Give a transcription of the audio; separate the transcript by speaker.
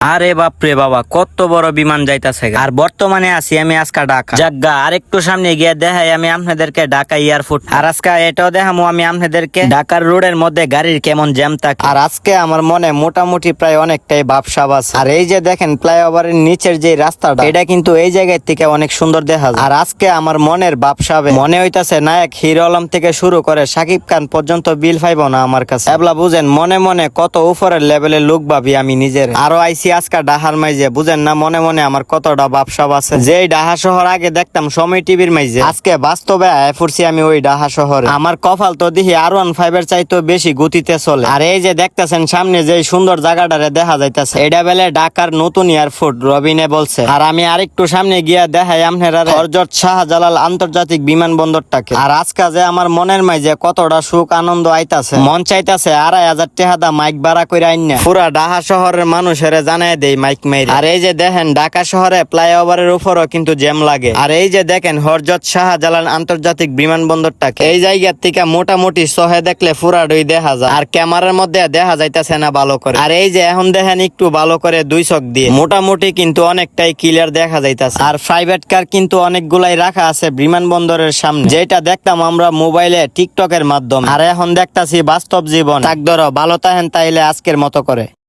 Speaker 1: আরে বাপরে বাবা, কত বড় বিমান যাইতাছে আর বর্তমানে আছি আমি আজকে ঢাকা। জাগা আর একটু সামনে গিয়ে দেখাই আমি আপনাদেরকে ঢাকা এয়ারপোর্ট। আর আজকে এটাও দেখামু আমি আপনাদেরকে ঢাকার রোডের মধ্যে গাড়ির কেমন জ্যাম থাকে। আর আজকে আমার মনে মোটামুটি প্রায় অনেকটাই ভাবসাব আছে। আর এই যে দেখেন ফ্লাইওভারের নিচের যে রাস্তাটা, এটা কিন্তু এই জায়গায় থেকে অনেক সুন্দর দেখা যায়। আর আজকে আমার মনের ভাবসাবে মনে হইতাছে নায়ক হিরো আলম থেকে শুরু করে শাকিব খান পর্যন্ত বিল পাইবো না আমার কাছে। এবলা বুঝেন মনে মনে কত উপরের লেভেলের লোক ভাবি আমি নিজের। আরো আইসি আজকে ডাহার মাইজে, বুঝেন না মনে মনে আমার কতটা ভাবসাব আছে। যে ডাহা শহর আগে দেখতাম সময় টিভির মাইজে, আজকে বাস্তবে আয় পড়ছি আমি ওই ডাহা শহরে। আমার কপাল তো দেখি R15 এর চাইতো বেশি গতিতে চলে। আর এই যে দেখতেছেন সামনে যে সুন্দর জায়গাটারে দেখা যাইতেছে, এটা বেলে ঢাকার নতুন এয়ারপোর্ট রবিনে বলছে। আর আমি আরেকটু সামনে গিয়া দেখাই আপনারা হযরত শাহজালাল আন্তর্জাতিক বিমানবন্দরটাকে। আর আজকে যে আমার মনের মাইজে কতটা সুখ আনন্দ আইতাছে, মন চাইতাছে 2500 টাকা দা মাইক ভাড়া করে আইনা পুরা ঢাকা শহরের মানুষের জানাই দেই মাইক মাইরে। আর এই যে দেখেন ঢাকা শহরে ফ্লাইওভারের উপরও কিন্তু জ্যাম লাগে। আর এই যে দেখেন হযরত শাহজালাল আন্তর্জাতিক বিমানবন্দরটাকে, এই জায়গার থেকে মোটামুটি সহে দেখলে পুরাটাই দেখা যায়। আর ক্যামেরার মধ্যে দেখা যাইতাছে না ভালো করে। আর এই যে এখন দেখেন একটু ভালো করে দুই চোখ দিয়ে মোটামুটি কিন্তু অনেকটাই ক্লিয়ার দেখা যাইতাছে। আর প্রাইভেট কার কিন্তু অনেকগুলাই রাখা আছে বিমানবন্দরের সামনে, যেটা দেখতাম আমরা মোবাইলে টিকটকের মাধ্যমে। আর এখন দেখতাছি বাস্তব জীবন। তাক ধরো ভালো থাকেন তাইলে আজকের মতো করে।